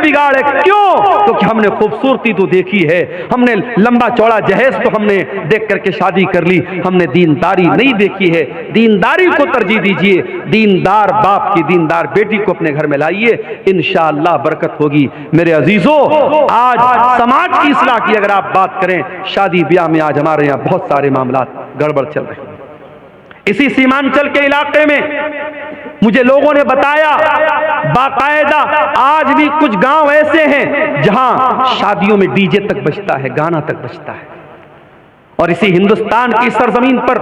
बिगाड़ है। क्यों? क्योंकि हमने खूबसूरती तो देखी है, हमने लंबा चौड़ा जहेज तो हमने देख करके शादी कर ली, हमने दीनदारी नहीं देखी है। दीनदारी को तरजीह दीजिए, दीनदार बाप की दीनदार बेटी को अपने घर में लाइए, इंशाअल्लाह बरकत होगी। मेरे अजीजों, आज समाज की इस्लाह की अगर आप बात करें, शादी ब्याह में आज हमारे यहाँ बहुत सारे मामला गड़बड़ चल रहे हैं। इसी सीमांचल के इलाके में मुझे लोगों ने बताया, बाकायदा आज भी कुछ गांव ऐसे हैं जहां शादियों में डीजे तक बजता है, गाना तक बजता है। और इसी हिंदुस्तान की सरजमीन पर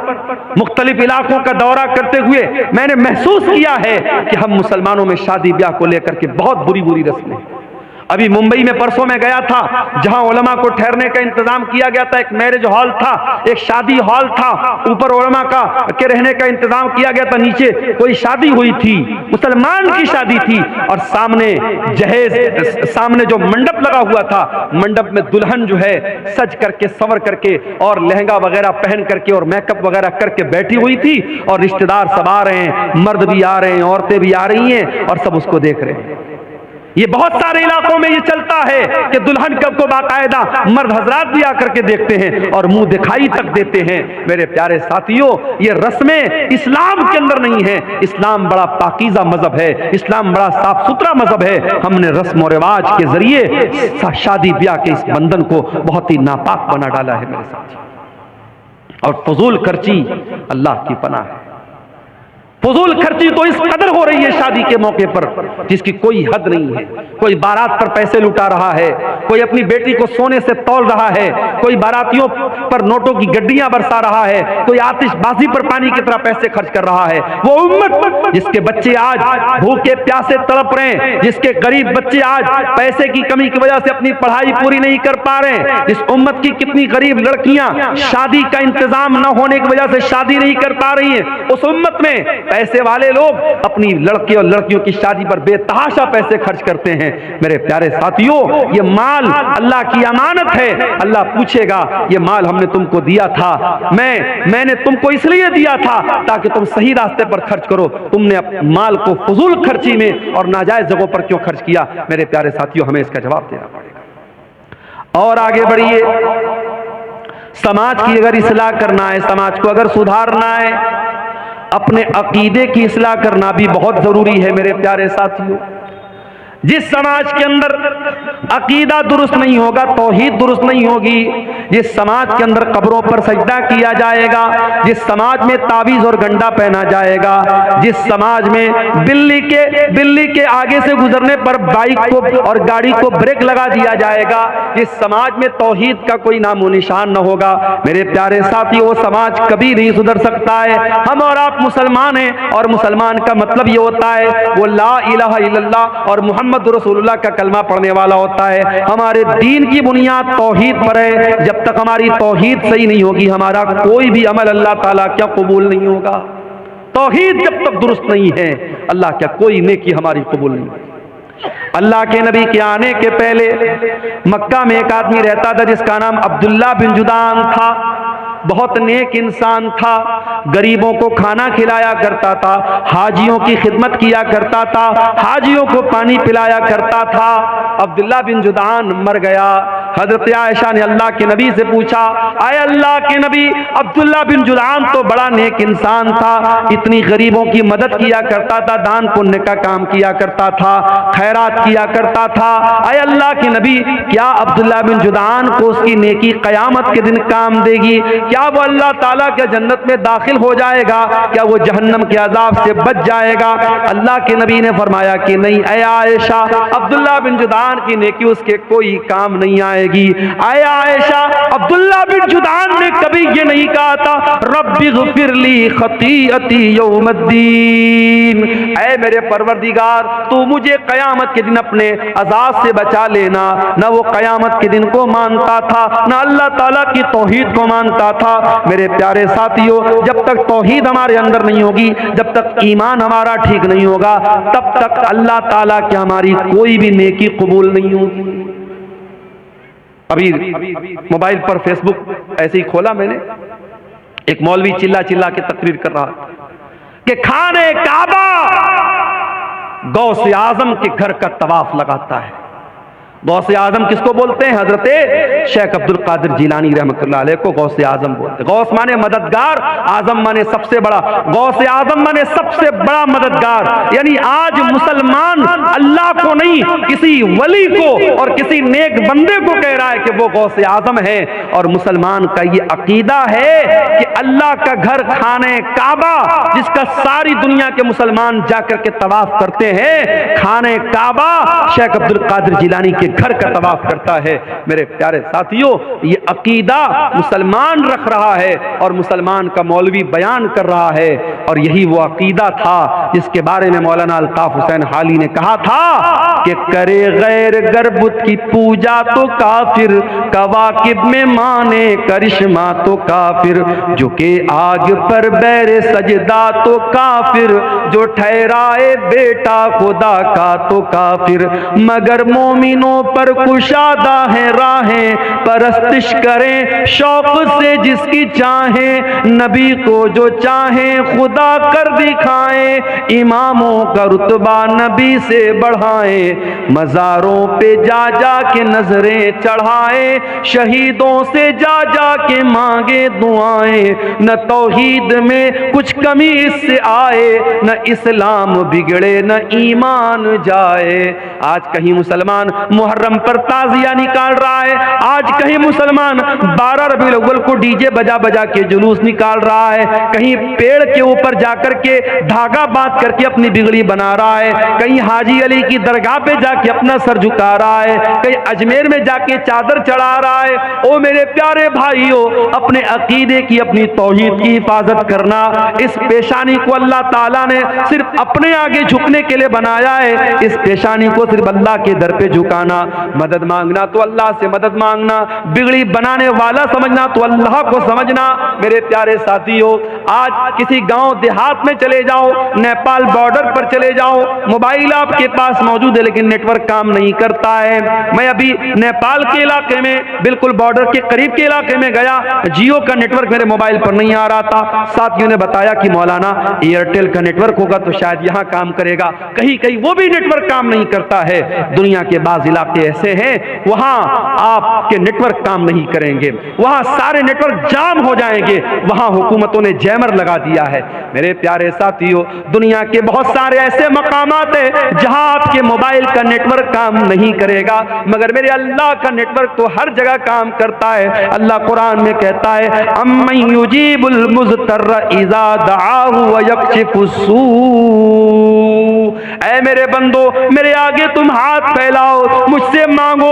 मुख्तलिफ इलाकों का दौरा करते हुए मैंने महसूस किया है कि हम मुसलमानों में शादी ब्याह को लेकर के बहुत बुरी बुरी रस्में। अभी मुंबई में परसों में गया था, जहां उलमा को ठहरने का इंतजाम किया गया था। एक मैरिज हॉल था, एक शादी हॉल था, ऊपर उलमा के रहने का इंतजाम किया गया था, नीचे कोई शादी हुई थी, मुसलमान की शादी थी। और सामने जहेज, सामने जो मंडप लगा हुआ था, मंडप में दुल्हन जो है सज करके संवर करके और लहंगा वगैरह पहन करके और मेकअप वगैरह करके बैठी हुई थी, और रिश्तेदार सब आ रहे हैं, मर्द भी आ रहे हैं, औरतें भी आ रही हैं, और सब उसको देख रहे हैं। ये बहुत सारे इलाकों में ये चलता है कि दुल्हन को बाकायदा मर्द हजरात भी आकर के देखते हैं और मुंह दिखाई तक देते हैं। मेरे प्यारे साथियों, ये रस्में इस्लाम के अंदर नहीं है। इस्लाम बड़ा पाकीज़ा मजहब है, इस्लाम बड़ा साफ सुथरा मजहब है। हमने रस्म और रिवाज के जरिए शादी ब्याह के इस बंधन को बहुत ही नापाक बना डाला है मेरे साथियों। और फजूल खर्ची अल्लाह की पनाह है। फजूल खर्ची तो इस कदर हो रही है शादी के मौके पर जिसकी कोई हद नहीं है। कोई बारात पर पैसे लुटा रहा है, कोई अपनी बेटी को सोने से तौल रहा है, कोई बारातियों पर नोटों की गड्डियां बरसा रहा है, कोई आतिशबाजी पर पानी की तरह पैसे खर्च कर रहा है। वो उम्मत जिसके बच्चे आज भूखे प्यासे तड़प रहे हैं, जिसके गरीब बच्चे आज पैसे की कमी की वजह से अपनी पढ़ाई पूरी नहीं कर पा रहे हैं, इस उम्मत की कितनी गरीब लड़कियां शादी का इंतजाम न होने की वजह से शादी नहीं कर पा रही हैं, उस उम्मत में पैसे वाले लोग अपनी लड़के और लड़कियों की शादी पर बेतहाशा पैसे खर्च करते हैं। मेरे प्यारे साथियों, ये माल अल्लाह की अमानत है। अल्लाह पूछेगा, ये माल हमने तुमको दिया था, मैंने तुमको इसलिए दिया था ताकि तुम सही रास्ते पर खर्च करो, तुमने माल को फजूल खर्ची में और नाजायज जगहों पर क्यों खर्च किया? मेरे प्यारे साथियों, हमें इसका जवाब देना पड़ेगा। और आगे बढ़िए, समाज की अगर इस्लाह करना है, समाज को अगर सुधारना है, अपने अकीदे की इस्लाह करना भी बहुत जरूरी है। मेरे प्यारे साथियों, जिस समाज के अंदर अकीदा दुरुस्त नहीं होगा, तौहीद दुरुस्त नहीं होगी, जिस समाज के अंदर कब्रों पर सजदा किया जाएगा, जिस समाज में तावीज और गंडा पहना जाएगा, जिस समाज में बिल्ली के आगे से गुजरने पर बाइक को और गाड़ी को ब्रेक लगा दिया जाएगा, जिस समाज में तौहीद का कोई नामो निशान न होगा, मेरे प्यारे साथियों, वो समाज कभी नहीं सुधर सकता है। हम और आप मुसलमान हैं, और मुसलमान का मतलब ये होता है वो ला इलाहा इल्लल्लाह और मोहम्मद रसूलुल्लाह का कलमा पढ़ने वाला होता है। हमारे दीन की बुनियाद तौहीद पर है। जब तक हमारी तौहीद सही नहीं होगी, हमारा कोई भी अमल अल्लाह ताला क्या कबूल नहीं होगा। तौहीद जब तक दुरुस्त नहीं है, अल्लाह क्या कोई नेकी हमारी कबूल नहीं होगी। अल्लाह के नबी के आने के पहले मक्का में एक आदमी रहता था जिसका नाम अब्दुल्ला बिन जुदान था। बहुत नेक इंसान था, गरीबों को खाना खिलाया करता था, हाजियों की खिदमत किया करता था, हाजियों को पानी पिलाया करता था। अब्दुल्ला बिन जुदान मर गया। हजरत आयशा ने अल्लाह के नबी से पूछा, आए अल्लाह के नबी, अब्दुल्ला बिन जुदान तो बड़ा नेक इंसान था, इतनी गरीबों की मदद किया करता था, दान पुण्य का काम किया करता था, खैरात किया करता था। आए अल्लाह के नबी, क्या अब्दुल्ला बिन जुदान को उसकी नेकी कयामत के दिन काम देगी? क्या वो अल्लाह ताला के जन्नत में दाखिल हो जाएगा? क्या वो जहन्नम के अजाब से बच जाएगा? अल्लाह के नबी ने फरमाया कि नहीं, ऐ आयशा, अब्दुल्ला बिन जुदान की नेकी उसके कोई काम नहीं आएगी। ऐ आयशा, अब्दुल्ला बिन जुदान ने कभी ये नहीं कहा था रब्बी ग़फ़िरली ख़तीअती यौमद्दीन, ऐ मेरे परवरदिगार तू मुझे कयामत के दिन अपने अजाब से बचा लेना। न वो कयामत के दिन को मानता था, न अल्लाह ताला की तौहीद को मानता था। मेरे प्यारे साथियों, जब तक तौहीद हमारे अंदर नहीं होगी, जब तक ईमान हमारा ठीक नहीं होगा, तब तक अल्लाह ताला की हमारी कोई भी नेकी कबूल नहीं होगी। अभी मोबाइल पर फेसबुक ऐसे ही खोला मैंने, एक मौलवी चिल्ला चिल्ला के तकरीर कर रहा था कि खाने काबा गौसे आजम के घर का तवाफ लगाता है। गौसे आजम किसको बोलते हैं? हजरत शेख अब्दुल कादिर जिलानी रहमतुल्लाह अलैह को गौसे आजम बोलते हैं। गौस माने मददगार, आजम माने सबसे बड़ा। गौसे आजम माने सबसे बड़ा मददगार। यानी आज मुसलमान अल्लाह को नहीं, किसी वली को और किसी नेक बंदे को कह रहा है कि वो गौसे आजम है। और मुसलमान का ये अकीदा है कि अल्लाह का घर खाने काबा, जिसका सारी दुनिया के मुसलमान जाकर के तवाफ करते हैं, खाने काबा शेख अब्दुल कादिर जिलानी के घर का तवाफ करता है। मेरे प्यारे साथियों, ये अकीदा मुसलमान रख रहा है और मुसलमान का मौलवी बयान कर रहा है। और यही वो अकीदा था जिसके बारे में मौलाना अल्ताफ हुसैन हाली ने कहा था कि करे गैर गरबुत की पूजा तो काफिर, कवाकिब में माने करिश्मा तो काफिर, जो के आग पर बैर सजदा तो काफिर, जो ठहराए बेटा खुदा का तो काफिर, मगर मोमिनों पर कुशादा है राहें, परस्तिश करें शौक से जिसकी चाहें, नबी को जो चाहें खुदा कर दिखाएं, इमामों का रुतबा नबी से बढ़ाएं, मज़ारों पे जा जा के नजरें चढ़ाएं, शहीदों से जा जा के मांगे दुआएं, न तौहीद में कुछ कमी इससे आए, न इस्लाम बिगड़े न ईमान जाए। आज कहीं मुसलमान मुहर्रम पर ताजिया निकाल रहा है, आज कहीं मुसलमान 12 रबीउल अव्वल को डीजे बजा बजा के जुलूस निकाल रहा है, कहीं पेड़ के ऊपर जाकर के धागा बांध करके अपनी बिगड़ी बना रहा है, कहीं हाजी अली की दरगाह पे जाके अपना सर झुका रहा है, कहीं अजमेर में जाके चादर चढ़ा रहा है। ओ मेरे प्यारे भाइयों, अपने अकीदे की, अपनी तौहीद की हिफाजत करना। इस पेशानी को अल्लाह ताला ने सिर्फ अपने आगे झुकने के लिए बनाया है। इस पेशानी को सिर्फ अल्लाह के दर पे झुकाना, मदद मांगना तो अल्लाह से मदद मांगना, बिगड़ी बनाने वाला समझना तो अल्लाह को समझना। मेरे प्यारे साथियों, आज किसी गांव देहात में चले जाओ, नेपाल बॉर्डर पर चले जाओ, मोबाइल आपके पास मौजूद है लेकिन नेटवर्क काम नहीं करता है। मैं अभी नेपाल के इलाके में, बिल्कुल बॉर्डर के करीब के इलाके में गया, जियो का नेटवर्क मेरे मोबाइल पर नहीं आ रहा था। साथियों ने बताया कि मौलाना एयरटेल का नेटवर्क होगा तो शायद यहां काम करेगा, कहीं कहीं वो भी नेटवर्क काम नहीं करता है। दुनिया के बाज इलाके ऐसे हैं वहां आपके नेटवर्क काम नहीं करेंगे, वहां सारे नेटवर्क जाम हो जाएंगे, वहां हुकूमतों ने जैमर लगा दिया है। मेरे प्यारे साथियों, दुनिया के बहुत सारे ऐसे मकामात हैं जहां आपके मोबाइल का नेटवर्क काम नहीं करेगा, मगर मेरे अल्लाह का नेटवर्क तो हर जगह काम करता है। अल्लाह कुरान में कहता है, अम्मन युजीबुल मुज़्तर्र इज़ा दआहु व यक्शिफुस्सू। ऐ मेरे बंदो, मेरे आगे तुम हाथ फैलाओ, मुझसे मांगो,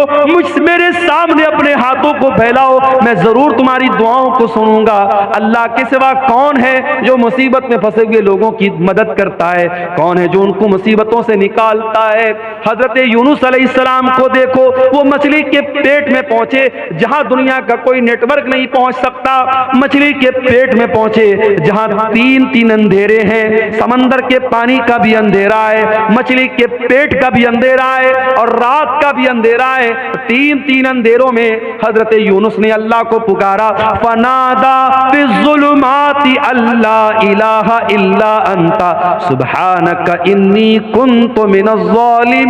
मेरे सामने अपने हाथों को फैलाओ, मैं जरूर तुम्हारी दुआओं को सुनूंगा। अल्लाह के सिवा कौन है जो मुसीबत में फंसे हुए लोगों की मदद करता है? कौन है जो उनको मुसीबतों से निकालता है? हजरत यूनुस अलैहिस्सलाम को देखो, वो मछली के पेट में पहुंचे जहां दुनिया का कोई नेटवर्क नहीं पहुंच सकता, मछली के पेट में पहुंचे जहां तीन अंधेरे हैं, समंदर के पानी का भी अंधेरा है, मछली के पेट का भी अंधेरा है और रात का भी अंधेरा है। तीन अंधेरों में हजरत यूनुस ने अल्लाह को पुकारा, फनादा फिज़्ज़ुलुमाति अल्ला इलाहा इल्ला अंता सुब्हानका इन्नी कुन्तु मिनज़्ज़ालिमीन।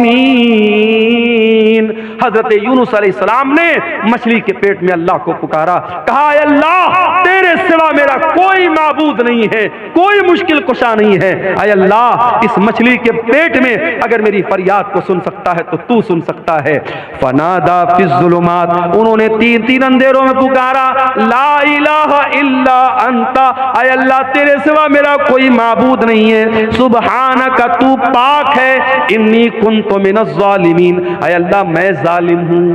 हजरत यूनुस अलैहिस्सलाम ने मछली के पेट में अल्लाह को पुकारा, कहा अल्लाह तेरे सिवा मेरा कोई माबूद नहीं है, कोई मुश्किल कुशा नहीं है। ऐ अल्लाह, इस मछली के पेट में अगर मेरी फरियाद को सुन सकता है तो तू सुन सकता है। फनादा फिज़्ज़ुलुमात, उन्होंने तीन अंधेरों में पुकारा, ला इलाहा इल्ला अंता, ऐ अल्लाह तेरे सिवा मेरा कोई माबूद नहीं है, सुब्हानका तू पाक है, इन्नी कुन्तु मिनज़्ज़ालिमीन, ऐ अल्लाह मैं जालिम हूँ।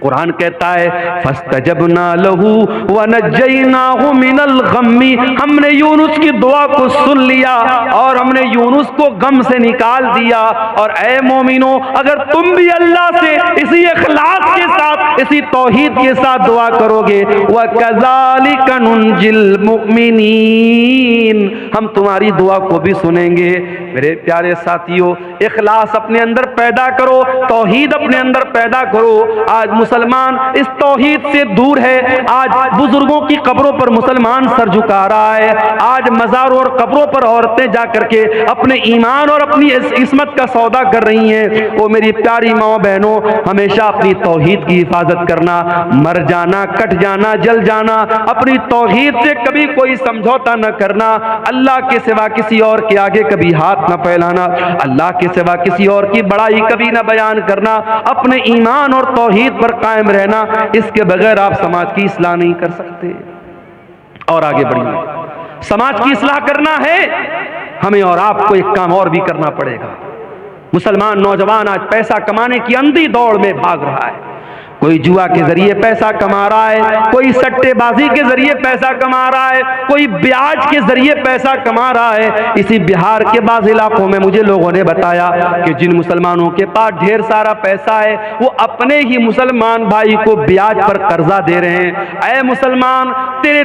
कुरान कहता है, फस्तजबना लहू व नज्जयनाहु मिनल गम्मी, हमने यूनुस की दुआ को सुन लिया और हमने यूनुस को गम से निकाल दिया। और ऐ मोमिनो, अगर तुम भी अल्लाह से इसी इखलास के साथ, इसी तौहीद के साथ दुआ करोगे, व कज़ालिका नुंजिल मुमिनीन, हम तुम्हारी दुआ को भी सुनेंगे। मेरे प्यारे साथियों, इखलास अपने अंदर पैदा करो, तौहीद अपने अंदर पैदा करो। आज मुसलमान इस तौहीद से दूर है। आज बुजुर्गों की कब्रों पर मुसलमान सर झुका रहा है। आज मज़ारों और कब्रों पर औरतें जा करके अपने ईमान और अपनी इस्मत का सौदा कर रही हैं। वो मेरी प्यारी माँ बहनों, हमेशा अपनी तौहीद की हिफाजत करना, मर जाना, कट जाना, जल जाना, अपनी तौहीद से कभी कोई समझौता न करना, अल्लाह के सिवा किसी और के आगे कभी हाथ न फैलाना, अल्लाह के सिवा किसी और की बड़ाई कभी न बयान करना, अपने ईमान और तौहीद पर कायम रहना। इसके बगैर आप समाज की इस्लाह नहीं कर सकते। और आगे बढ़िए, समाज की इस्लाह करना है, हमें और आपको एक काम और भी करना पड़ेगा। मुसलमान नौजवान आज पैसा कमाने की अंधी दौड़ में भाग रहा है। कोई जुआ के जरिए पैसा कमा रहा है, कोई सट्टेबाजी के जरिए पैसा कमा रहा है, कोई ब्याज के जरिए पैसा कमा रहा है। इसी बिहार के बाज़ इलाकों में मुझे लोगों ने बताया कि जिन मुसलमानों के पास ढेर सारा पैसा है, वो अपने ही मुसलमान भाई को ब्याज पर कर्जा दे रहे हैं। ऐ मुसलमान,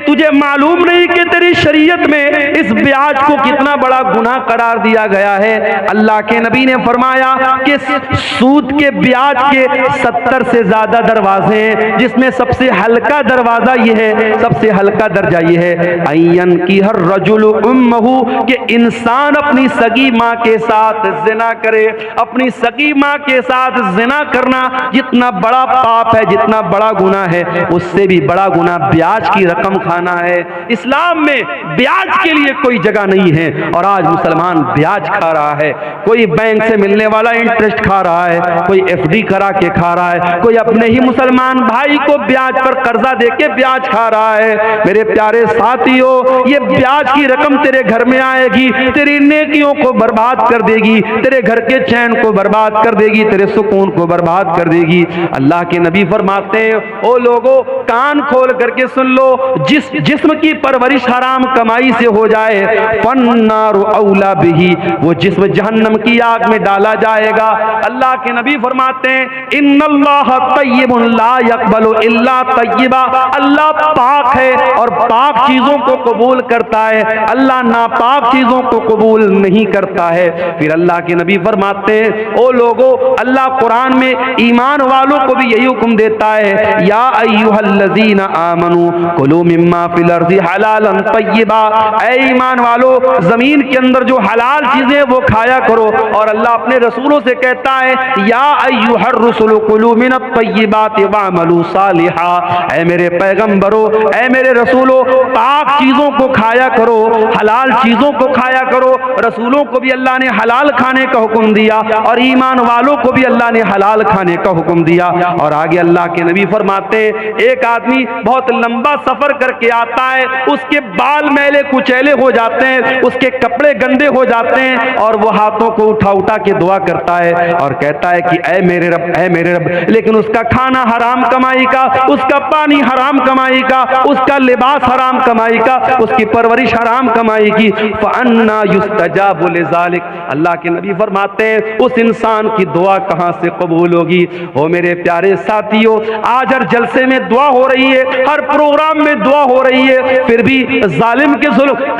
तुझे मालूम नहीं कि तेरी शरीयत में इस ब्याज को कितना बड़ा गुनाह करार दिया गया है। अल्लाह के नबी ने फरमाया कि सूद के ब्याज के 70 से ज्यादा दरवाजे हैं, जिसमें सबसे हल्का दरवाजा ये है, सबसे हल्का दर्जा ये है, अय्यन की हर रजुल उम्महु, कि इंसान अपनी सगी माँ के साथ जिना करे। अपनी सगी माँ के साथ जिना करना जितना बड़ा पाप है, जितना बड़ा गुनाह है, उससे भी बड़ा गुनाह ब्याज की रकम खाना है। इस्लाम में ब्याज के लिए कोई जगह नहीं है, और आज मुसलमान ब्याज खा रहा है। कोई बैंक से मिलने वाला इंटरेस्ट खा रहा है, कोई एफडी करा के खा रहा है, कोई अपने ही मुसलमान भाई को ब्याज पर कर्जा देके ब्याज खा रहा है। मेरे प्यारे साथियों, ये ब्याज की रकम तेरे घर में आएगी, तेरी नेकियों को बर्बाद कर देगी, तेरे घर के चैन को बर्बाद कर देगी, तेरे सुकून को बर्बाद कर देगी। अल्लाह के नबी फरमाते हैं, ओ लोगों, कान खोल करके सुन लो, जिस जिस्म की परवरिश हराम कमाई से हो जाए, फन्नारु औला बिही, वो जिस्म जहन्नम की आग में डाला जाएगा। अल्लाह के नबी फरमाते हैं, इन्नल्लाह तय्यिबुन ला यक़बलु इल्ला तय्यिबा, अल्लाह पाक है और पाक चीजों को कबूल करता है, अल्लाह नापाक चीजों को कबूल नहीं करता है। फिर अल्लाह के नबी फरमाते हैं, ओ लोगों, अल्लाह कुरान में ईमान वालों को भी यही हुक्म देता है, या अय्युहल्लज़ीना आमनू कुलू मिम्मा फिल अर्ज़ि हलालन तय्यिबा, ऐ ईमान वालों, जमीन के अंदर जो हलाल चीजें वो खाया करो। और अल्लाह अपने रसूलों से कहता है, या अय्युहर रसूलु कुलू मिनत तय्यिबाति वअमलू सालिहा, ऐ मेरे पैगंबरों, ऐ मेरे रसूलों, पाक चीजों को खाया करो, हलाल चीजों को खाया करो। रसूलों को भी अल्लाह ने हलाल खाने का हुक्म दिया, और ईमान वालों को भी अल्लाह ने हलाल खाने का हुक्म दिया। और आगे अल्लाह के नबी फरमाते, एक आदमी बहुत लंबा सफर करके आता है, उसके बाल मैले कुचैले हो जाते हैं, उसके कपड़े गंदे हो जाते हैं, और वो हाथों को उठा उठा के दुआ करता है और कहता है कि ऐ मेरे रब, ऐ मेरे रब। लेकिन उसका खाना हराम कमाई का, उसका पानी हराम कमाई का, उसका लिबास हराम कमाई का, उसकी परवरिश हराम कमाई की। फअन्ना युस्तजाबु लिज़ालिक, अल्लाह के नबी फरमाते हैं, उस इंसान की दुआ कहां से कबूल होगी। ओ मेरे प्यारे साथियों, आज हर जलसे में दुआ हो रही है, हर प्रोग्राम में दुआ हो रही है, फिर भी जालिम के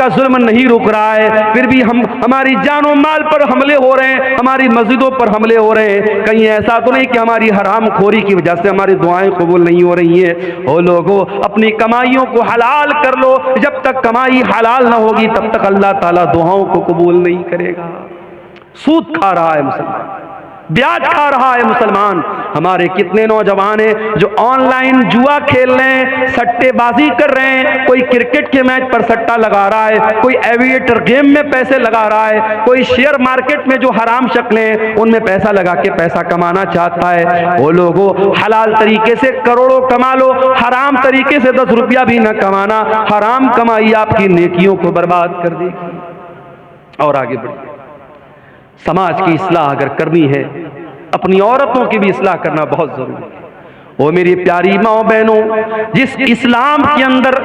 जुल्म नहीं रुक रहा है, फिर भी हमारी जानो माल पर हमले हो रहे हैं, हमारी मस्जिदों पर हमले हो रहे हैं। कहीं ऐसा तो नहीं कि हमारी हराम खोरी की वजह से हमारी दुआएं कबूल नहीं हो रही हैं। ओ लोगों, अपनी कमाइयों को हलाल कर लो, जब तक कमाई हलाल ना होगी तब तक अल्लाह ताला दुआओं को कबूल नहीं करेगा। सूद खा रहा है मुसलमान, ब्याज खा रहा है मुसलमान। हमारे कितने नौजवान हैं जो ऑनलाइन जुआ खेल रहे हैं, सट्टेबाजी कर रहे हैं, कोई क्रिकेट के मैच पर सट्टा लगा रहा है, कोई एविएटर गेम में पैसे लगा रहा है, कोई शेयर मार्केट में जो हराम शक्लें हैं उनमें पैसा लगा के पैसा कमाना चाहता है। वो लोगों, हलाल तरीके से करोड़ों कमा लो, हराम तरीके से 10 रुपया भी न कमाना। हराम कमाई आपकी नेकियों को बर्बाद कर देगी। और आगे बढ़िए, समाज की इस्लाह अगर करनी है, अपनी औरतों की भी इस्लाह करना बहुत जरूरी है। ओ मेरी प्यारी माँ बहनों, जिस इस्लाम के अंदर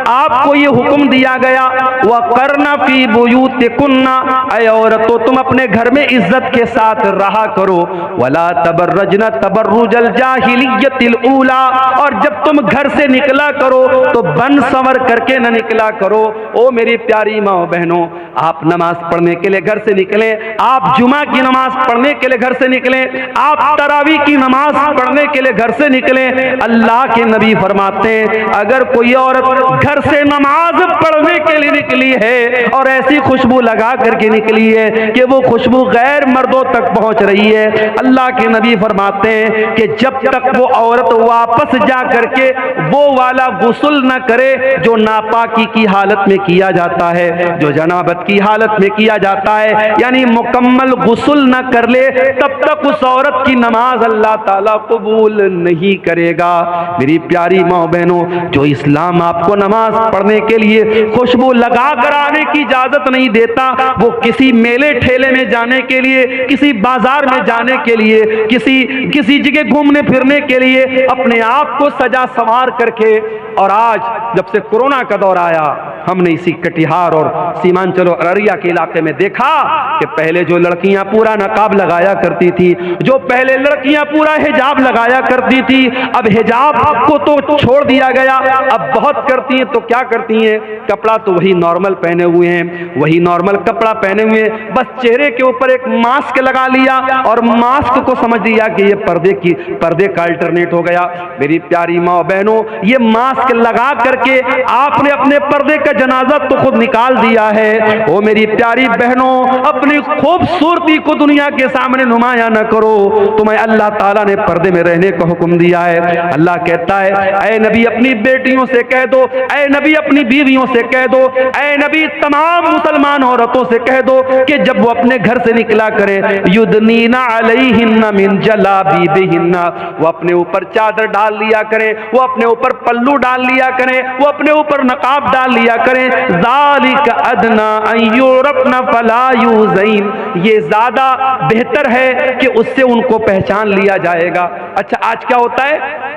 आपको ये हुक्म दिया गया, वह करना फी बुयूतिकुन्ना, ऐ औरतों तुम अपने घर में इज्जत के साथ रहा करो, वला तबर्रजना तबर्रुजल जाहिलियतिल ऊला, और जब तुम घर से निकला करो तो बन संवर करके न निकला करो। ओ मेरी प्यारी माँ बहनों, आप नमाज पढ़ने के लिए घर से निकले, आप जुमा की नमाज पढ़ने के लिए घर से निकले, आप तरावी की नमाज पढ़ने के लिए घर से निकले। अल्लाह के नबी फरमाते हैं अगर कोई औरत घर से नमाज पढ़ने के लिए निकली है और ऐसी खुशबू लगा करके निकली है कि वो खुशबू गैर मर्दों तक पहुंच रही है, अल्लाह के नबी फरमाते हैं कि जब तक वो औरत वापस जा करके वो वाला गुस्ल न करे जो नापाकी की हालत में किया जाता है, जो जनाबत की हालत में किया जाता है, यानी मुकम्मल गुस्ल न कर ले, तब तक उस औरत की नमाज अल्लाह ताला कबूल नहीं करेगा। मेरी प्यारी माँ बहनों, जो इस्लाम आपको नमाज पढ़ने के लिए खुशबू लगा कर आने की इजाजत नहीं देता, वो किसी मेले ठेले में जाने के लिए, किसी बाजार में जाने के लिए, किसी जगह घूमने फिरने के लिए अपने आप को सजा संवार करके, और आज जब से कोरोना का दौर आया हमने इसी कटिहार और सीमांचल और अररिया के इलाके में देखा कि पहले जो लड़कियां पूरा नकाब लगाया करती थी, जो पहले लड़कियां पूरा हिजाब लगाया करती थी, अब हिजाब को तो छोड़ दिया गया, अब बहुत करती हैं तो क्या करती हैं, कपड़ा तो वही नॉर्मल पहने हुए हैं, वही नॉर्मल कपड़ा पहने हुए हैं, बस चेहरे के ऊपर एक मास्क लगा लिया और मास्क को समझ लिया कि ये पर्दे का अल्टरनेट हो गया। मेरी प्यारी माँ बहनों, ये मास्क लगा करके आपने अपने पर्दे का जनाजा तो खुद निकाल दिया है। ओ मेरी प्यारी बहनों, अपनी खूबसूरती को दुनिया के सामने नुमाया न करो। तुम्हें अल्लाह ताला ने पर्दे में रहने का हुक्म दिया है। अल्लाह कहता है ऐ नबी अपनी बेटियों से कह दो, ऐ नबी अपनी बीवियों से कह दो, ऐ नबी तमाम मुसलमान औरतों से कह दो कि जब वो अपने घर से निकला करे, युदनीना अलैहिन्ना मिन जलाबीबिहिन्ना, वो अपने ऊपर चादर डाल लिया करें, वो अपने ऊपर पल्लू डाल लिया करें, वो अपने ऊपर नकाब डाल लिया करें। ज़ालिका अदना अन युरफना फला युज़ैन, ये ज्यादा बेहतर है कि उससे उनको पहचान लिया जाएगा। अच्छा, आज क्या होता है,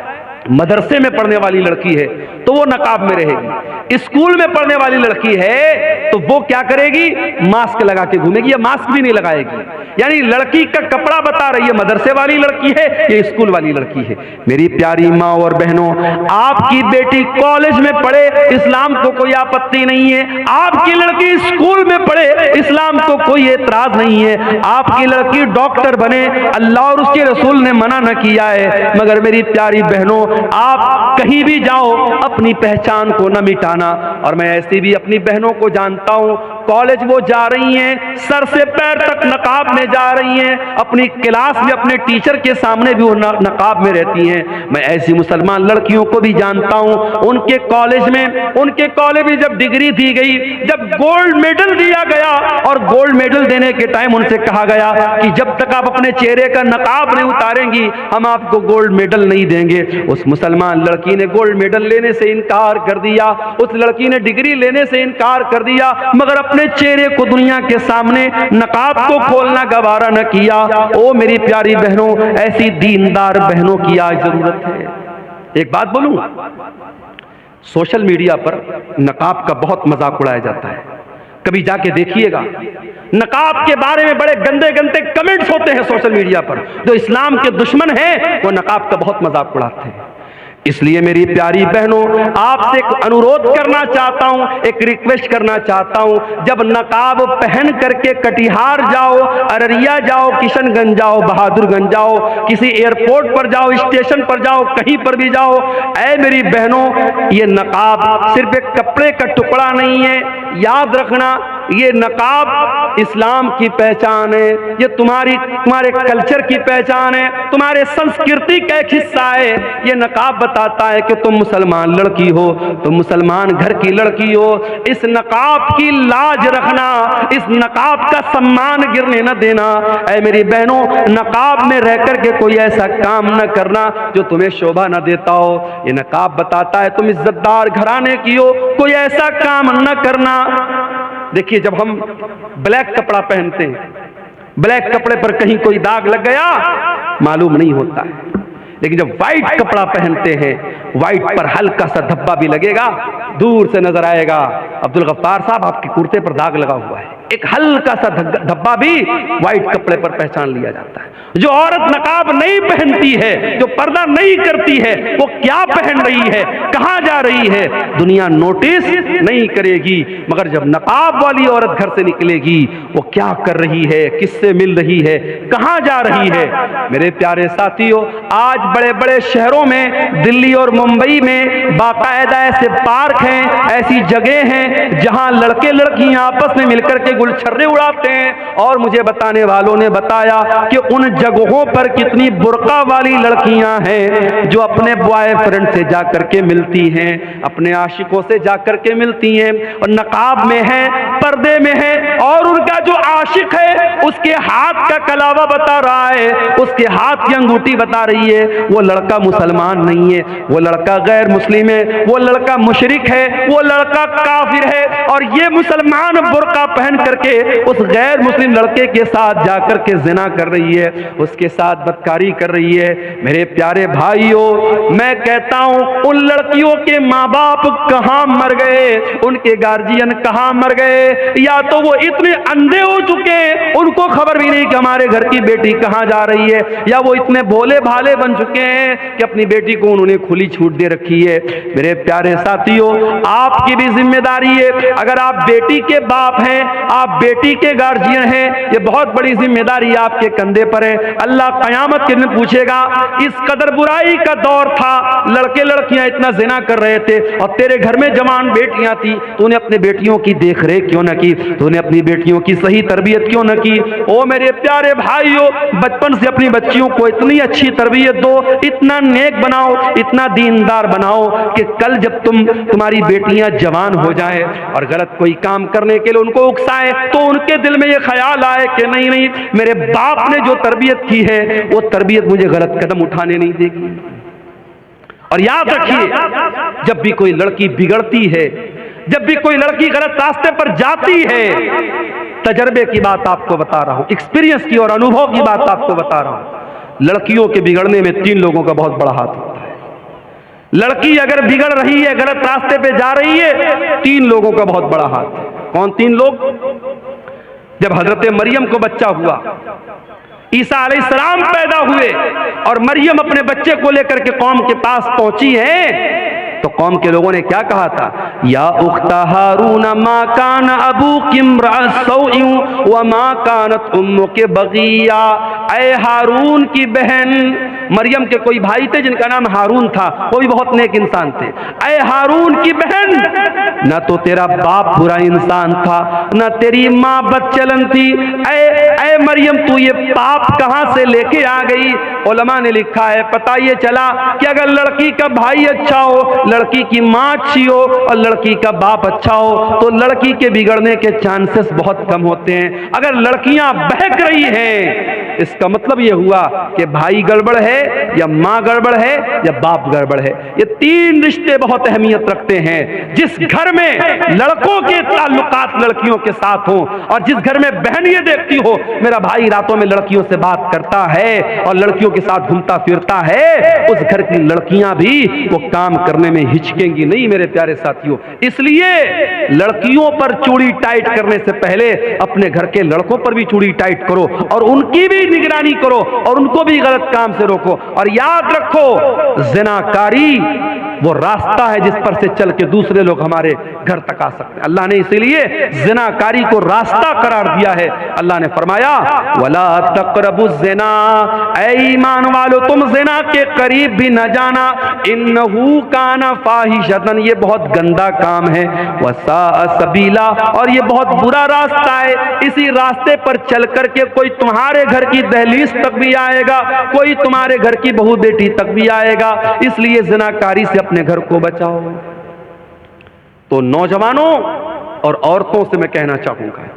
मदरसे में पढ़ने वाली लड़की है तो वो नकाब में रहेगी, स्कूल में पढ़ने वाली लड़की है तो वो क्या करेगी, मास्क लगा के घूमेगी या मास्क भी नहीं लगाएगी। यानी लड़की का कपड़ा बता रही है मदरसे वाली लड़की है या स्कूल वाली लड़की है। मेरी प्यारी माँ और बहनों, आपकी बेटी कॉलेज में पढ़े, इस्लाम को कोई आपत्ति नहीं है, आपकी लड़की स्कूल में पढ़े, इस्लाम को कोई एतराज नहीं है, आपकी लड़की डॉक्टर बने, अल्लाह और उसके रसूल ने मना न किया है, मगर मेरी प्यारी बहनों, आप कहीं भी जाओ अपनी पहचान को न मिटाना। और मैं ऐसी भी अपनी बहनों को जानता हूं, कॉलेज वो जा रही हैं, सर से पैर तक नकाब में जा रही हैं, अपनी क्लास में अपने टीचर के सामने भी वो नकाब में रहती हैं। मैं ऐसी मुसलमान लड़कियों को भी जानता हूं, उनके कॉलेज में जब डिग्री दी गई, जब गोल्ड मेडल दिया गया और गोल्ड मेडल देने के टाइम उनसे कहा गया कि जब तक आप अपने चेहरे का नकाब नहीं उतारेंगी हम आपको गोल्ड मेडल नहीं देंगे। उस मुसलमान लड़की ने गोल्ड मेडल लेने से इनकार कर दिया, उस लड़की ने डिग्री लेने से इनकार कर दिया, मगर अपने चेहरे को दुनिया के सामने नकाब को खोलना गवारा न किया। ओ मेरी प्यारी बहनों, ऐसी दीनदार बहनों की आज जरूरत है। एक बात बोलूं, सोशल मीडिया पर नकाब का बहुत मजाक उड़ाया जाता है, कभी जाके देखिएगा, नकाब के बारे में बड़े गंदे गंदे कमेंट्स होते हैं सोशल मीडिया पर। जो इस्लाम के दुश्मन हैं वो नकाब का बहुत मजाक उड़ाते हैं। इसलिए मेरी प्यारी बहनों, आपसे एक अनुरोध करना चाहता हूं, एक रिक्वेस्ट करना चाहता हूं, जब नकाब पहन करके कटिहार जाओ, अररिया जाओ, किशनगंज जाओ, बहादुरगंज जाओ, किसी एयरपोर्ट पर जाओ, स्टेशन पर जाओ, कहीं पर भी जाओ, ऐ मेरी बहनों, ये नकाब सिर्फ एक कपड़े का टुकड़ा नहीं है, याद रखना, ये नकाब इस्लाम की पहचान है, ये तुम्हारे कल्चर की पहचान है, तुम्हारे संस्कृति का एक हिस्सा है। ये नकाब बताता है कि तुम मुसलमान लड़की हो, तुम मुसलमान घर की लड़की हो। इस नकाब की लाज रखना, इस नकाब का सम्मान गिरने न देना। ऐ मेरी बहनों, नकाब में रह कर के कोई ऐसा काम न करना जो तुम्हें शोभा न देता हो। ये नकाब बताता है तुम इज्जतदार घराने की हो, कोई ऐसा काम न करना। देखिए, जब हम ब्लैक कपड़ा पहनते हैं, ब्लैक कपड़े पर कहीं कोई दाग लग गया मालूम नहीं होता है, लेकिन जब व्हाइट कपड़ा पहनते हैं, व्हाइट पर हल्का सा धब्बा भी लगेगा, दूर से नजर आएगा अब्दुल गफ्फार साहब आपके कुर्ते पर दाग लगा हुआ है। एक हल्का सा धब्बा भी व्हाइट कपड़े पर पहचान लिया जाता है। जो औरत नकाब नहीं पहनती देखती है, जो पर्दा नहीं करती है, वो क्या पहन रही है, कहां जा रही है, दुनिया नोटिस नहीं करेगी। मगर जब नकाब वाली औरत घर से निकलेगी, वो क्या कर रही है, किससे मिल रही है, कहां जा रही है। मेरे प्यारे साथियों, आज बड़े बड़े शहरों में, दिल्ली और मुंबई में बाकायदा ऐसे पार्क हैं, ऐसी जगह हैं जहां लड़के लड़कियां आपस में मिलकर के गुलछर्रे उड़ाते हैं। और मुझे बताने वालों ने बताया कि उन जगहों पर कितनी बुर्का वाली लड़कियां हैं जो अपने बॉयफ्रेंड से जाकर के मिलती हैं, अपने आशिकों से जाकर के मिलती हैं, और नकाब में है, पर्दे में है, और उनका जो आशिक है उसके हाथ का कलावा बता रहा है, उसके हाथ की अंगूठी बता रही है वो लड़का मुसलमान नहीं है, वो लड़का गैर मुस्लिम है, वो लड़का मुशरिक है, वो लड़का काफिर है। और ये मुसलमान बुर्का पहन करके उस गैर मुस्लिम लड़के के साथ जाकर के जिना कर रही है, उसके साथ बदकारी कर रही है। मेरे प्यारे भाइयों, मैं कहता हूं उन लड़कियों के माँ बाप कहां मर गए, उनके गार्जियन कहां मर गए, या तो वो इतने अंधे हो चुके हैं उनको खबर भी नहीं कि हमारे घर की बेटी कहां जा रही है, या वो इतने भोले भाले बन चुके हैं कि अपनी बेटी को उन्होंने खुली छूट दे रखी है। मेरे प्यारे साथियों, आपकी भी जिम्मेदारी है, अगर आप बेटी के बाप हैं, आप बेटी के गार्जियन हैं, ये बहुत बड़ी जिम्मेदारी आपके कंधे पर है। अल्लाह कयामत के दिन पूछेगा, इस कदर बुराई का दौर था, लड़के लड़कियां इतना जिना कर रहे थे और तेरे घर में जवान बेटियां थी, तूने अपनी बेटियों की देख रेख क्यों न की, तूने अपनी बेटियों की सही तरबियत क्यों न की। ओ मेरे प्यारे भाइयों, बचपन से अपनी बच्चियों को इतनी अच्छी तरबियत दो, इतना नेक बनाओ, इतना दीनदार बनाओ कि कल जब तुम्हारी बेटियां जवान हो जाए और गलत कोई काम करने के लिए उनको उकसाए तो उनके दिल में ये ख्याल आए कि नहीं नहीं, मेरे बाप ने जो तरबियत की है वो तरबियत मुझे गलत कदम उठाने नहीं देगी। और याद रखिए, जब भी कोई लड़की बिगड़ती है, जब भी कोई लड़की गलत रास्ते पर जाती है, तजर्बे की बात आपको बता रहा हूं, एक्सपीरियंस की और अनुभव की बात आपको बता रहा हूं, लड़कियों के बिगड़ने में 3 लोगों का बहुत बड़ा हाथ होता है। लड़की अगर बिगड़ रही है, गलत रास्ते पे जा रही है, 3 लोगों का बहुत बड़ा हाथ है। कौन 3 लोग? जब हजरत मरियम को बच्चा हुआ, ईसा अलैहिस्सलाम पैदा हुए और मरियम अपने बच्चे को लेकर के कौम के पास पहुंची है, तो कौम के लोगों ने क्या कहा था? या उख्ता हारून मा कान अबूकी इम्रा सौइन व मा कानत उम्मुकी बगिया। ऐ हारून की बहन, मरियम के कोई भाई थे जिनका नाम हारून था, वो भी बहुत नेक इंसान थे। ऐ हारून की बहन, न तो तेरा बाप बुरा इंसान था, न तेरी माँ बदचलन थी। ऐ मरियम, तू ये पाप कहां से लेके आ गई? उलमा ने लिखा है, पता ये चला कि अगर लड़की का भाई अच्छा हो, लड़की की माँ अच्छी हो और लड़की का बाप अच्छा हो, तो लड़की के बिगड़ने के चांसेस बहुत कम होते हैं। अगर लड़कियां बहक रही हैं, इसका मतलब यह हुआ कि भाई गड़बड़ है, या माँ गड़बड़ है, या बाप गड़बड़ है। ये 3 रिश्ते बहुत अहमियत रखते हैं। जिस घर में लड़कों के ताल्लुकात लड़कियों के साथ हो, और जिस घर में बहन ये देखती हो मेरा भाई रातों में लड़कियों से बात करता है और लड़कियों के साथ घूमता फिरता है, उस घर की लड़कियां भी वो काम करने में हिचकेंगी नहीं मेरे प्यारे साथियों। इसलिए लड़कियों पर चूड़ी टाइट करने से पहले अपने घर के लड़कों पर भी चूड़ी टाइट करो और उनकी भी निगरानी करो और उनको भी गलत काम से रोको। और याद रखो, ज़िनाकारी वो रास्ता है जिस पर से चल के दूसरे लोग हमारे घर तक आ सकते हैं। अल्लाह ने इसीलिए ज़िनाकारी को रास्ता करार दिया है। अल्लाह ने फरमाया, वला तक़रबु ज़िना, ऐ ईमान वालो तुम ज़िना के करीब भी न जाना, इन्नहु काना फाहिशतन, ये बहुत गंदा काम है, वसाअ सबीला, और ये बहुत बुरा रास्ता है। इसी रास्ते पर चल करके कोई तुम्हारे घर की दहलीज तक भी आएगा, कोई तुम्हारे घर की बहू बेटी तक भी आएगा। इसलिए ज़िनाकारी से अपने घर को बचाओ। तो नौजवानों और औरतों से मैं कहना चाहूंगा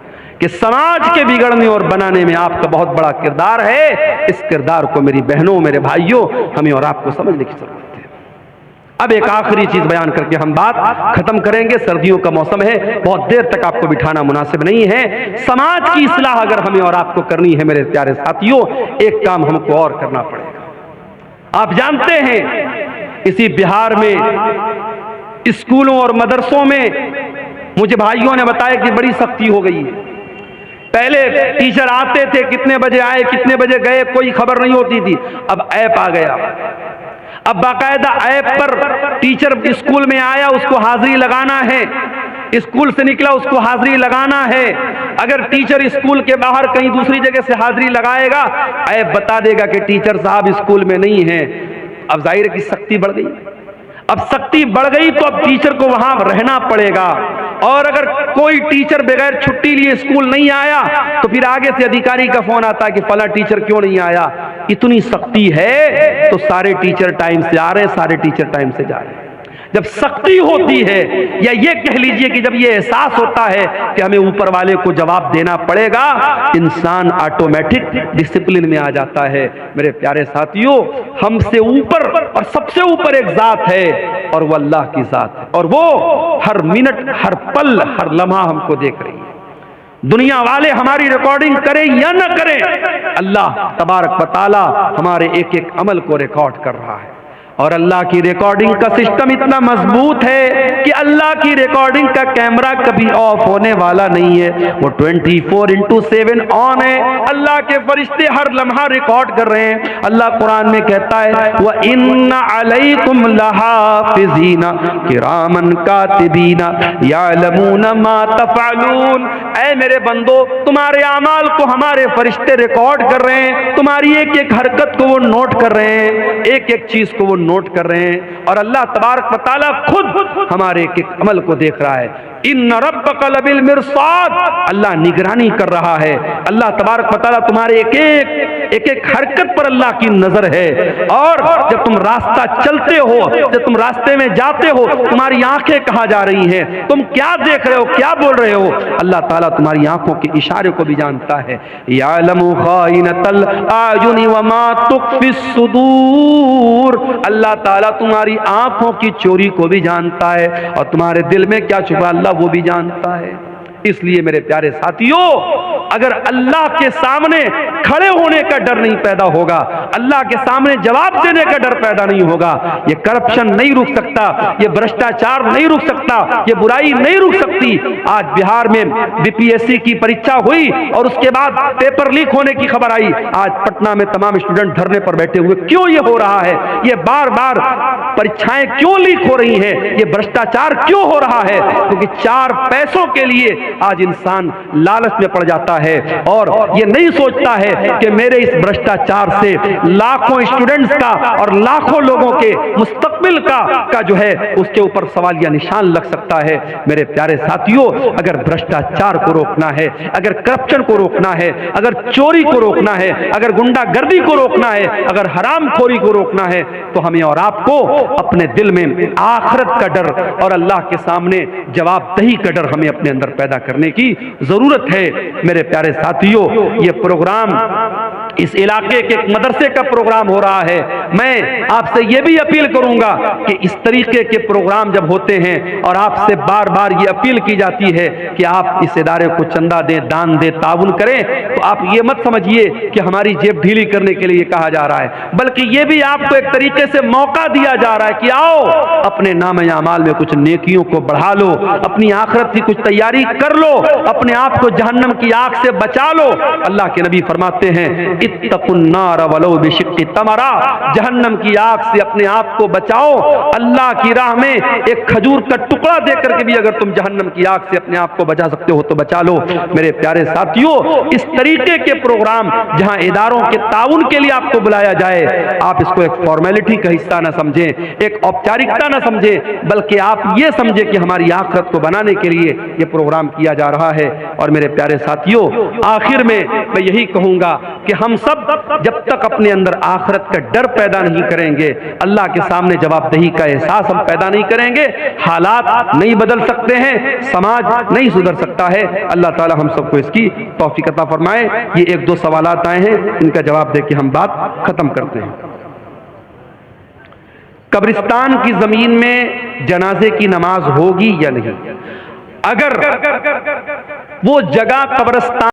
कि समाज के बिगड़ने और बनाने में आपका बहुत बड़ा किरदार है। इस किरदार को मेरी बहनों, मेरे भाइयों, हमें और आपको समझने की जरूरत है। अब एक आखिरी चीज बयान करके हम बात खत्म करेंगे। सर्दियों का मौसम है, बहुत देर तक आपको बिठाना मुनासिब नहीं है। समाज की इस्लाह अगर हमें और आपको करनी है मेरे प्यारे साथियों, एक काम हमको और करना पड़ेगा। आप जानते हैं, इसी बिहार में स्कूलों और मदरसों में मुझे भाइयों ने बताया कि बड़ी सख्ती हो गई है। पहले टीचर आते थे, कितने बजे आए कितने बजे गए कोई खबर नहीं होती थी। अब ऐप आ गया, अब बाकायदा ऐप पर टीचर स्कूल में आया उसको हाजिरी लगाना है, स्कूल से निकला उसको हाजिरी लगाना है। अगर टीचर स्कूल के बाहर कहीं दूसरी जगह से हाजिरी लगाएगा, ऐप बता देगा कि टीचर साहब स्कूल में नहीं है। अब जाहिर है कि सख्ती बढ़ गई, अब सख्ती बढ़ गई तो अब टीचर को वहां रहना पड़ेगा। और अगर कोई टीचर बगैर छुट्टी लिए स्कूल नहीं आया तो फिर आगे से अधिकारी का फोन आता है कि फला टीचर क्यों नहीं आया। इतनी सख्ती है तो सारे टीचर टाइम से आ रहे हैं, सारे टीचर टाइम से जा रहे हैं। जब सख्ती होती है, या ये कह लीजिए कि जब ये एहसास होता है कि हमें ऊपर वाले को जवाब देना पड़ेगा, इंसान ऑटोमेटिक डिसिप्लिन में आ जाता है। मेरे प्यारे साथियों, हमसे ऊपर और सबसे ऊपर एक जात है और वो अल्लाह की जात है, और वो हर मिनट हर पल हर लम्हा हमको देख रही है। दुनिया वाले हमारी रिकॉर्डिंग करें या न करें, अल्लाह तबारक व तआला हमारे एक एक अमल को रिकॉर्ड कर रहा है। और अल्लाह की रिकॉर्डिंग का सिस्टम इतना मजबूत है कि अल्लाह की रिकॉर्डिंग का कैमरा कभी ऑफ होने वाला नहीं है, वो 24/7 ऑन है। अल्लाह के फरिश्ते हर लम्हा रिकॉर्ड कर रहे हैं। अल्लाह कुरान में कहता है व इन्ना अलैकुम लहाफिज़ीना किरामन कातिबीना यालमूना मा तफअलून। ऐ मेरे बंदो, तुम्हारे अमाल को हमारे फरिश्ते रिकॉर्ड कर रहे हैं, तुम्हारी एक एक हरकत को वो नोट कर रहे हैं, एक एक चीज को वो नोट कर रहे हैं। और अल्लाह तबारक व तआला खुद हमारे एक एक अमल को देख रहा है। इन्न रब्बका लबिल मिरसाद, अल्लाह निगरानी कर रहा है। अल्लाह तबारक व तआला तुम्हारे एक एक हरकत पर अल्लाह की नजर है। और जब तुम रास्ता चलते हो, जब तुम रास्ते में जाते हो, तुम्हारी आंखें कहां जा रही हैं, तुम क्या देख रहे हो, क्या बोल रहे हो, अल्लाह ताला तुम्हारी आंखों के इशारे को भी जानता है। यालमु खाइनतल आयुनि व मा तुख्फिस सुदूर, अल्लाह ताला तुम्हारी आंखों की चोरी को भी जानता है और तुम्हारे दिल में क्या छुपा अल्लाह वो भी जानता है। इसलिए मेरे प्यारे साथियों, अगर अल्लाह के सामने खड़े होने का डर नहीं पैदा होगा, अल्लाह के सामने जवाब देने का डर पैदा नहीं होगा, ये करप्शन नहीं रुक सकता, ये भ्रष्टाचार नहीं रुक सकता, ये बुराई नहीं रुक सकती। आज बिहार में बीपीएससी की परीक्षा हुई और उसके बाद पेपर लीक होने की खबर आई। आज पटना में तमाम स्टूडेंट धरने पर बैठे हुए। क्यों ये हो रहा है? ये बार बार परीक्षाएं क्यों लीक हो रही हैं? ये भ्रष्टाचार क्यों हो रहा है? क्योंकि 4 पैसों के लिए आज इंसान लालच में पड़ जाता है और ये नहीं सोचता है कि मेरे इस भ्रष्टाचार से लाखों स्टूडेंट्स का और लाखों लोगों के मुस्तकबिल का जो है उसके ऊपर सवालिया निशान लग सकता है। मेरे प्यारे साथियों, अगर भ्रष्टाचार को रोकना है, अगर करप्शन को रोकना है, अगर चोरी को रोकना है, अगर गुंडागर्दी को रोकना है, अगर हरामखोरी को रोकना है, तो हमें और आपको अपने दिल में आखिरत का डर और अल्लाह के सामने जवाबदेही का डर हमें अपने अंदर पैदा करने की जरूरत है। मेरे प्यारे साथियों, ये प्रोग्राम इस इलाके के एक मदरसे का प्रोग्राम हो रहा है। मैं आपसे यह भी अपील करूंगा कि इस तरीके के प्रोग्राम जब होते हैं और आपसे बार बार ये अपील की जाती है कि आप इस इदारे को चंदा दें, दान दें, ताउन करें, तो आप ये मत समझिए कि हमारी जेब ढीली करने के लिए कहा जा रहा है, बल्कि ये भी आपको एक तरीके से मौका दिया जा रहा है कि आओ अपने नाम अमाल में कुछ नेकियों को बढ़ा लो, अपनी आखिरत की कुछ तैयारी कर लो, अपने आप को जहन्नम की आग से बचा लो। अल्लाह के नबी फरमाते हैं इत्तकुन्नार वलो बिशिक्कि तमरा, जहन्नम की आग से अपने आप को बचाओ। अल्लाह की राह में एक खजूर का टुकड़ा देकर के भी अगर तुम जहन्नम की आग से अपने आप को बचा सकते हो तो बचा लो। मेरे प्यारे साथियों, इस तरीके के प्रोग्राम जहां इदारों के ताउन के लिए आपको बुलाया जाए, आप इसको एक फॉर्मेलिटी का हिस्सा ना समझें, एक औपचारिकता ना समझें, बल्कि आप ये समझें कि हमारी आखिरत को बनाने के लिए ये प्रोग्राम किया जा रहा है। और मेरे प्यारे साथियों, आखिर में मैं यही कहूंगा कि हम सब जब तक अपने अंदर आखिरत का डर पैदा नहीं करेंगे, अल्लाह के सामने जवाबदेही का एहसास हम पैदा नहीं करेंगे, हालात नहीं बदल सकते हैं, समाज नहीं सुधर सकता है। अल्लाह ताला हम सबको इसकी तौफीक अता फरमाए। ये 1-2 सवालात आए हैं, इनका जवाब देके हम बात खत्म करते हैं। कब्रिस्तान की जमीन में जनाजे की नमाज होगी या नहीं? अगर वो जगह कब्रिस्तान